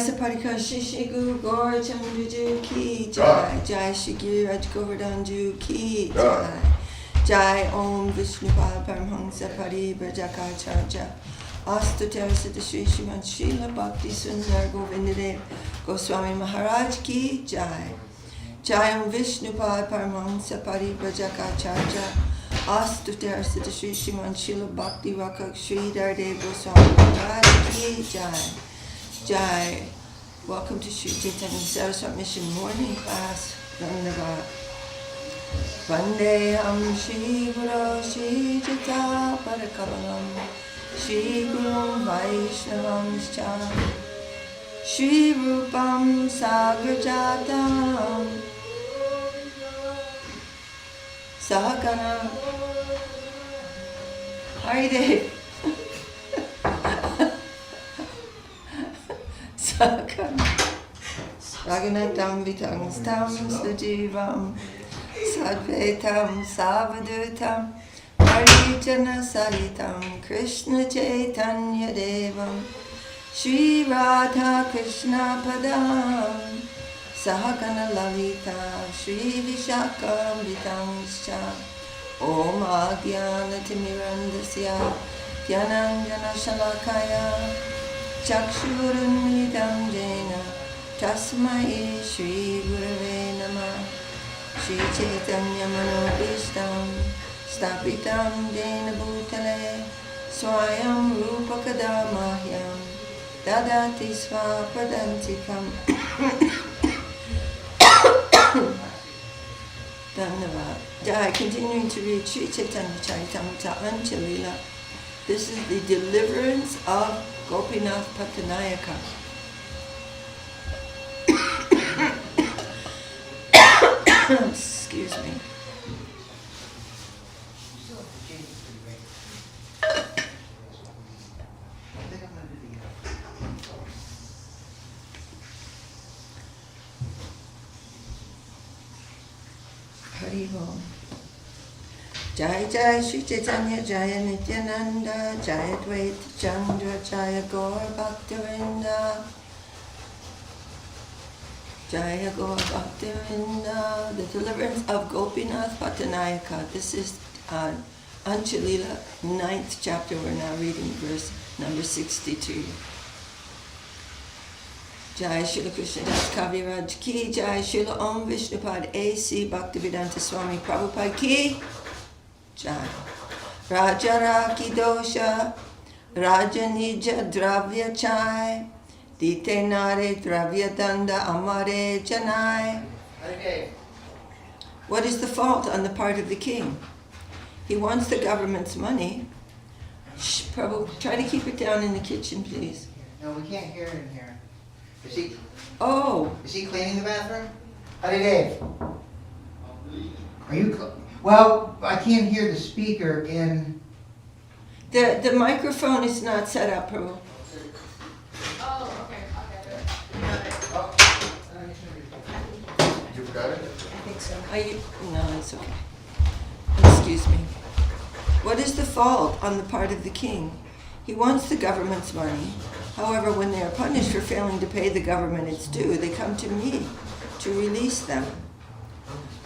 Saparika Shishi Guru Gaur Chandraju Ki Jai. Jai Shri Giraj Govardhanju Ki Jai. Jai Om Vishnupad Paramhansa Paribrajakaacharya Astutar Siddha Sri Srimati Srila Bhakti Sundar Govindadev Goswami Maharaj Ki Jai. Jai Om Vishnupad Paramhansa Paribrajakaacharya Astutar Siddha Sri Srimati Srila Bhakti Rakak Sri Dardev Goswami Maharaj Ki Jai. Jai. Welcome to Sri Chaitanya Saraswati Mission Morning Class. Dandavat. Vandeham Shri Guru Shri Jita Parakavalam Shri Guru Vaishnavam Cham Shri Rupam Sagrajatam Sahakana. Hi Devi. Sahakana. Raghunatam Vitang Stam Sajivam Sadvetam Savadutam Harijana Sahitam Krishna Chaitanya Devam Sri Radha Krishna Padam Sahagana Lalita Sri Vishakam Vitamscha Om Agyana Timirandasya Dhyananjana Shalakaya Chakshurunmidam Jena Tasmai Shri Gurave Namah Shri Chaitanya Manobishtam Stapitam Jena Bhutale Swayam Rupakadamahyam Dadati Swapadantikam. Dandavat. Jai. Continuing to read Sri Chaitanya Charitamrita Antya Lila. This is the deliverance of Gopinath Patanayaka. Excuse me. Haribo. Jai Jai Sri Chaitanya Jaya Nityananda Jaya Dvaita Chandra Jaya Gaur Bhaktivinoda Jaya Gaur Bhaktivinoda. The deliverance of Gopinath Patanayaka. This is Antya Lila, 9th chapter. We're now reading verse number 62. Jai Srila Krishna Das Kaviraj Ki Jai. Srila Om Vishnupad A.C. Bhaktivedanta Swami Prabhupada Ki Jai. Raja Raki Dosha Raja Nija Dravya Chai Dite Nare Dravya Danda Amare Janai. What is the fault on the part of the king? He wants the government's money. Shh, Prabhu, try to keep it down in the kitchen, please. No, we can't hear it in here. Is he? Oh. Is he cleaning the bathroom? Howdy, Dave. Are you? Well, I can't hear the speaker in. The microphone is not set up, Prabhu. Oh, okay. Okay. Oh. You've got it? I think so. No, it's okay. Excuse me. What is the fault on the part of the king? He wants the government's money. However, when they are punished for failing to pay the government its due, they come to me to release them.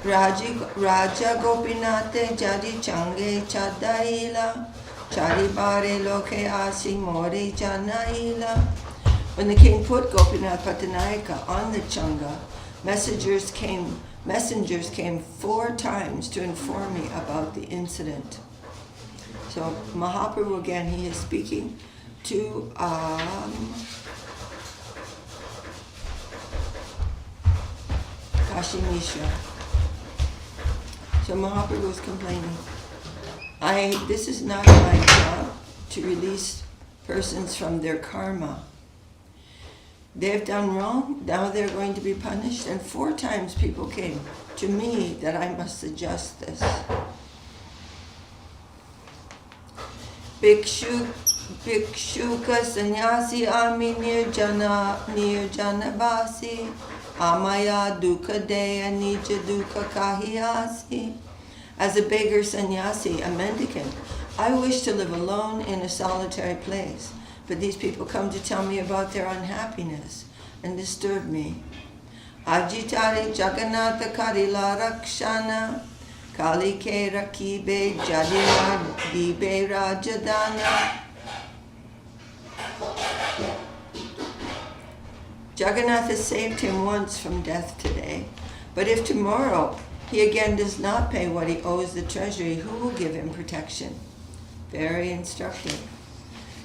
Raja Gopinate Jadi Change Chadaila Charibare Loke Asi More Janaila. When the king put Gopinath Patanayaka on the Changa, messengers came 4 times to inform me about the incident. So Mahaprabhu again, he is speaking to Kashi Mishra. So Mahaprabhu is complaining. This is not my job to release persons from their karma. They've done wrong, now they're going to be punished, and 4 times people came to me that I must adjust this. Bhikshuka sannyasi ami nirjana basi amaya dukkha deya nija dukkha kahiyasi. As a beggar sannyasi, a mendicant, I wish to live alone in a solitary place, but these people come to tell me about their unhappiness. and disturb me. Ajitari Jagannatha Karila Rakshana Kalike Rakibe Jadira Dibe Rajadana. Jagannath has saved him once from death today, but if tomorrow he again does not pay what he owes the treasury, who will give him protection? Very instructive.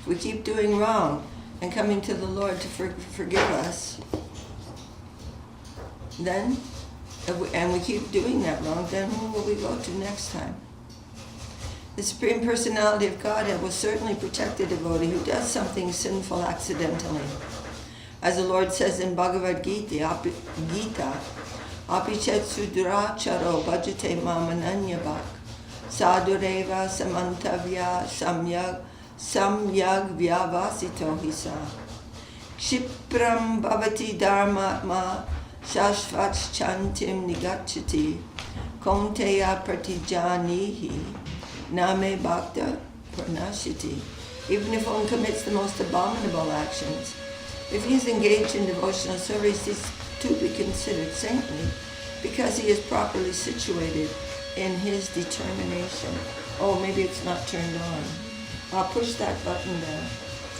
If we keep doing wrong and coming to the Lord to forgive us, then, and we keep doing that wrong, then who will we go to next time? The Supreme Personality of Godhead will certainly protect a devotee who does something sinful accidentally. As the Lord says in Bhagavad Gita, Apichet Sudracharo Bhajate Mamananyabhak Sadureva Samantavya Samyag Vyavasito Hisa Kshipram Bhavati Dharmatma Shashvach Chantim Nigachati Konteya Pratijanihi Name Bhakta Pranashiti. Even if one commits the most abominable actions, if he is engaged in devotional service, he is to be considered saintly because he is properly situated in his determination. Oh, maybe it's not turned on. I'll push that button there.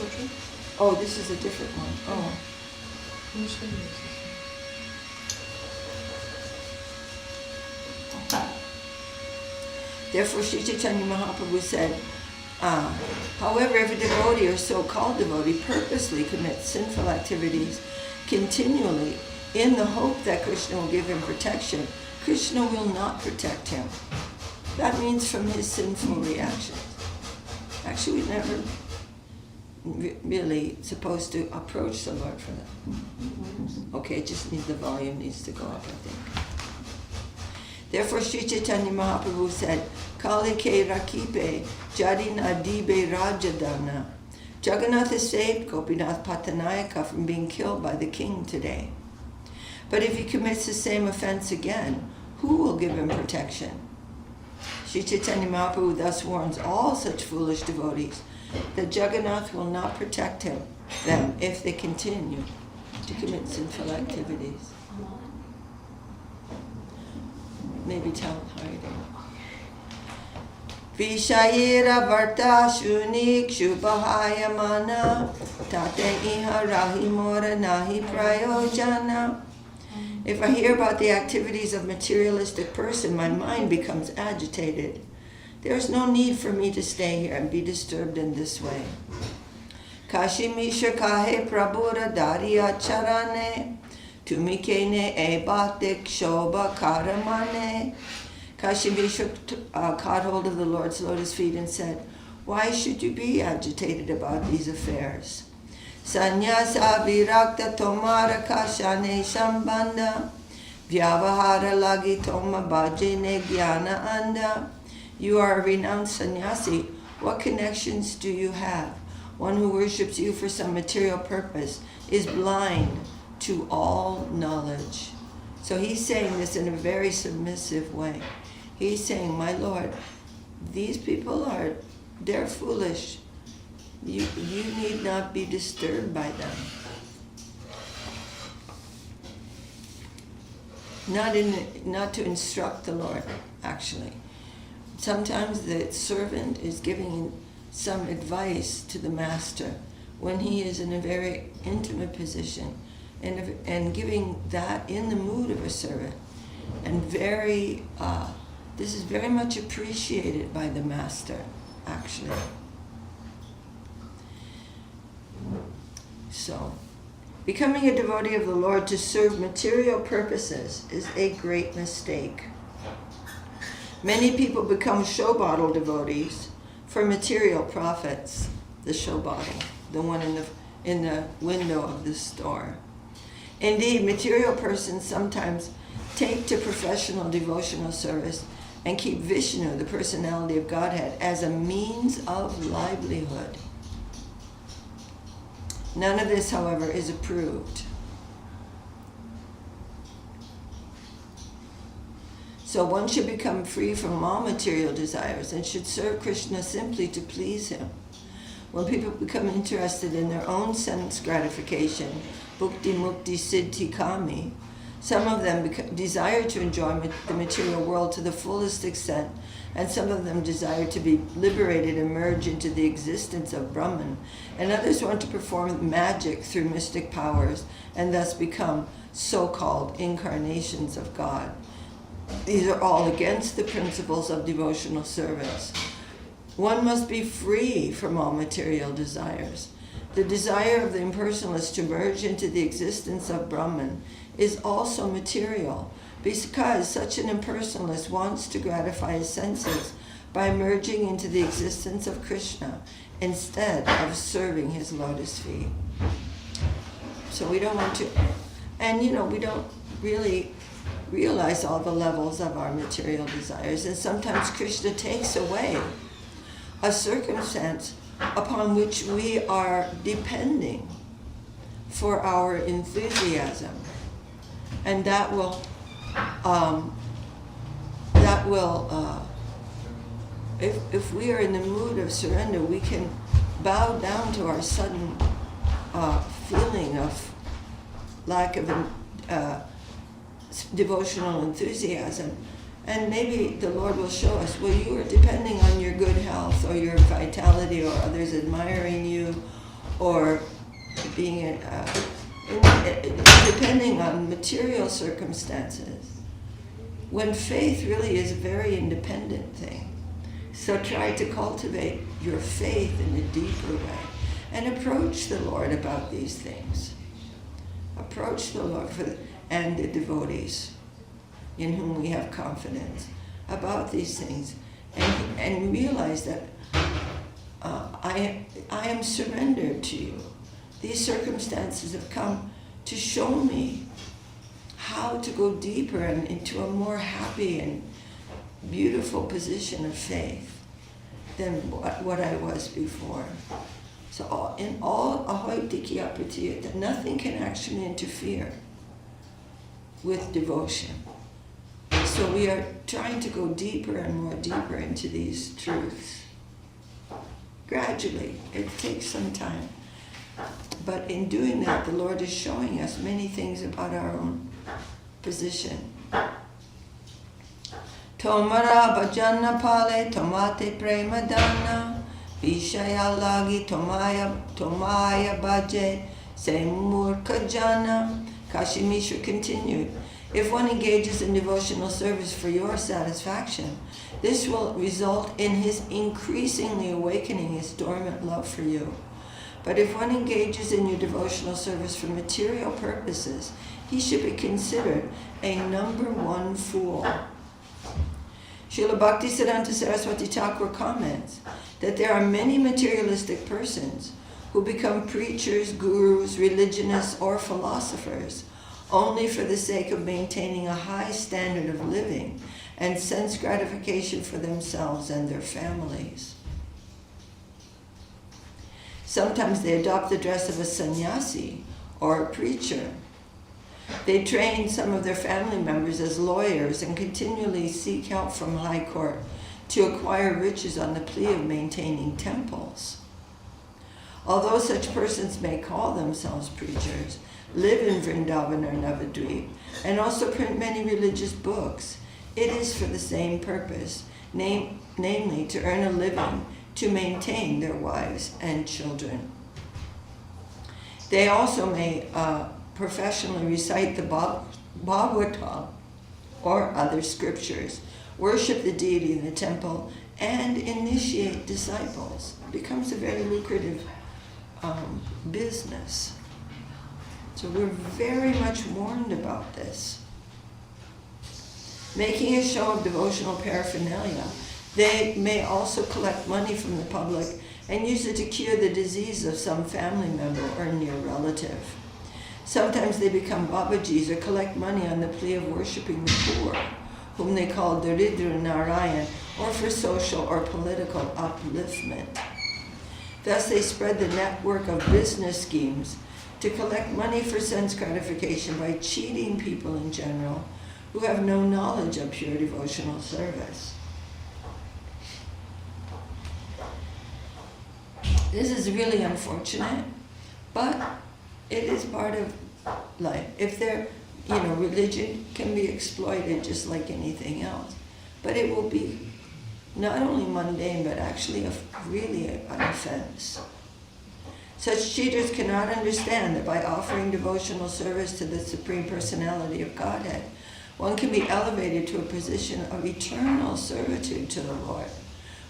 Okay. Oh, this is a different one. Oh. Which one is this? Therefore, Sri Chaitanya Mahaprabhu said, however, if a devotee or so-called devotee purposely commits sinful activities continually in the hope that Krishna will give him protection, Krishna will not protect him. That means from his sinful reactions. Actually, we're never really supposed to approach the Lord for that. Okay, just need the volume needs to go up, I think. Therefore, Sri Chaitanya Mahaprabhu said, Kalike Rakipe Jadina Dibe Rajadana. Jagannath has saved Gopinath Patanayaka from being killed by the king today. But if he commits the same offense again, who will give him protection? Sri Chaitanya Mahaprabhu thus warns all such foolish devotees that Jagannath will not protect them if they continue to commit sinful activities. Maybe tell Hari. Vishayera Varta Shunik Shubhayamana Tate Iha Rahimora Nahi Prayojana. If I hear about the activities of a materialistic person, my mind becomes agitated. There is no need for me to stay here and be disturbed in this way. Kashimisha Kahe Prabhura Dariya Charane Tumikene Ebatik Shobha Karamane. Kashi Vishnu caught hold of the Lord's lotus feet and said, "Why should you be agitated about these affairs? Sanyasa virakta tomara kashane sambandha vyavahara lagi toma bhajene jnana anda." You are a renounced sannyasi. What connections do you have? One who worships you for some material purpose is blind to all knowledge. So he's saying this in a very submissive way. He's saying, my Lord, these people they're foolish. You need not be disturbed by them. Not to instruct the Lord, actually. Sometimes the servant is giving some advice to the master when he is in a very intimate position and giving that in the mood of a servant. And this is very much appreciated by the master, actually. So, becoming a devotee of the Lord to serve material purposes is a great mistake. Many people become show bottle devotees for material profits. The show bottle, the one in the window of the store. Indeed, material persons sometimes take to professional devotional service and keep Vishnu, the personality of Godhead, as a means of livelihood. None of this, however, is approved. So one should become free from all material desires and should serve Krishna simply to please him. When people become interested in their own sense gratification, bhukti mukti siddhi kami. Some of them desire to enjoy the material world to the fullest extent, and some of them desire to be liberated and merge into the existence of Brahman, and others want to perform magic through mystic powers and thus become so-called incarnations of God. These are all against the principles of devotional service. One must be free from all material desires. The desire of the impersonalist to merge into the existence of Brahman is also material, because such an impersonalist wants to gratify his senses by merging into the existence of Krishna instead of serving his lotus feet. So we don't want to, and we don't really realize all the levels of our material desires, and sometimes Krishna takes away a circumstance upon which we are depending for our enthusiasm, and that will if we are in the mood of surrender, we can bow down to our sudden feeling of lack of devotional enthusiasm, and maybe the Lord will show us, well, you are depending on your good health or your vitality or others admiring you or being depending on material circumstances, when faith really is a very independent thing. So try to cultivate your faith in a deeper way and approach the Lord about these things. Approach the Lord and the devotees in whom we have confidence about these things, and realize that I am surrendered to you. These circumstances have come to show me how to go deeper and into a more happy and beautiful position of faith than what I was before. So in all ahoitikya pratiyata, nothing can actually interfere with devotion. So we are trying to go deeper and more deeper into these truths. Gradually, it takes some time. But in doing that, the Lord is showing us many things about our own position. Tomara bhajana pale tomate prema dana vishaya lagi tomaya bhaje se murka jana. Kashi Mishra continued, if one engages in devotional service for your satisfaction, this will result in his increasingly awakening his dormant love for you. But if one engages in your devotional service for material purposes, he should be considered a number one fool. Srila Bhaktisiddhanta Saraswati Thakur comments that there are many materialistic persons who become preachers, gurus, religionists, or philosophers only for the sake of maintaining a high standard of living and sense gratification for themselves and their families. Sometimes they adopt the dress of a sannyasi or a preacher. They train some of their family members as lawyers and continually seek help from high court to acquire riches on the plea of maintaining temples. Although such persons may call themselves preachers, live in Vrindavan or Navadvip, and also print many religious books, it is for the same purpose, namely to earn a living to maintain their wives and children. They also may professionally recite the Bhagavatam or other scriptures, worship the deity in the temple, and initiate disciples. It becomes a very lucrative business. So we're very much warned about this. Making a show of devotional paraphernalia, they may also collect money from the public and use it to cure the disease of some family member or near relative. Sometimes they become Babajis or collect money on the plea of worshipping the poor, whom they call Daridra Narayan, or for social or political upliftment. Thus they spread the network of business schemes to collect money for sense gratification by cheating people in general who have no knowledge of pure devotional service. This is really unfortunate, but it is part of life. If they're, religion can be exploited just like anything else. But it will be not only mundane, but actually really an offense. Such cheaters cannot understand that by offering devotional service to the Supreme Personality of Godhead, one can be elevated to a position of eternal servitude to the Lord,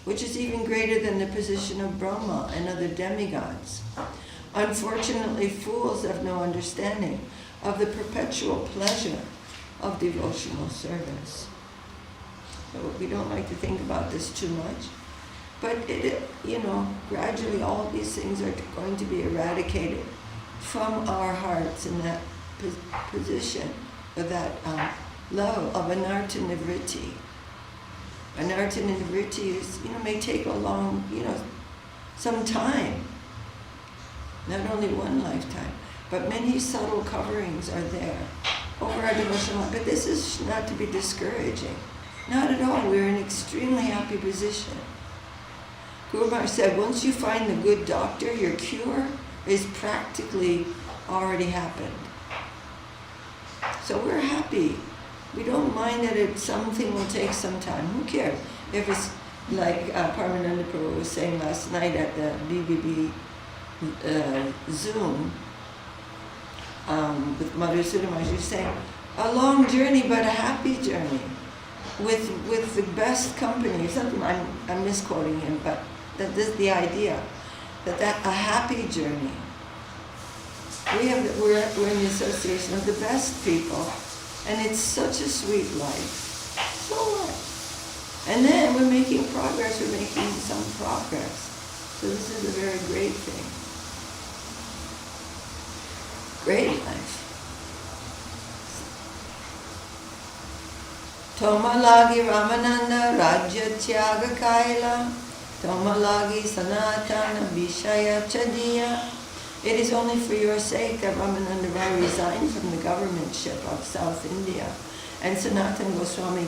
which is even greater than the position of Brahma and other demigods. Unfortunately, fools have no understanding of the perpetual pleasure of devotional service. So we don't like to think about this too much, but gradually all these things are going to be eradicated from our hearts in that position, or that love of anartha nivritti. Anartha nivritti is, may take a long, some time, not only one lifetime, but many subtle coverings are there over our devotional life. But this is not to be discouraging. Not at all. We're in an extremely happy position. Guru Maharaj said, once you find the good doctor, your cure is practically already happened. So we're happy. We don't mind that something will take some time. Who cares? If it's like Paramananda Prabhu was saying last night at the BBB Zoom with Madhusudana Maharaj, he was saying, a long journey but a happy journey with the best company. Something I'm misquoting him, but that is the idea, that a happy journey. We're in the association of the best people, and it's such a sweet life. So what? And then we're making progress. We're making some progress. So this is a very great thing. Great life. Tomalagi Ramananda Rajya Tyaga Kaila, Tomalagi Sanatana Vishaya Chadiya. It is only for your sake that Ramananda Rai resigned from the governmentship of South India, and Sanatana Goswami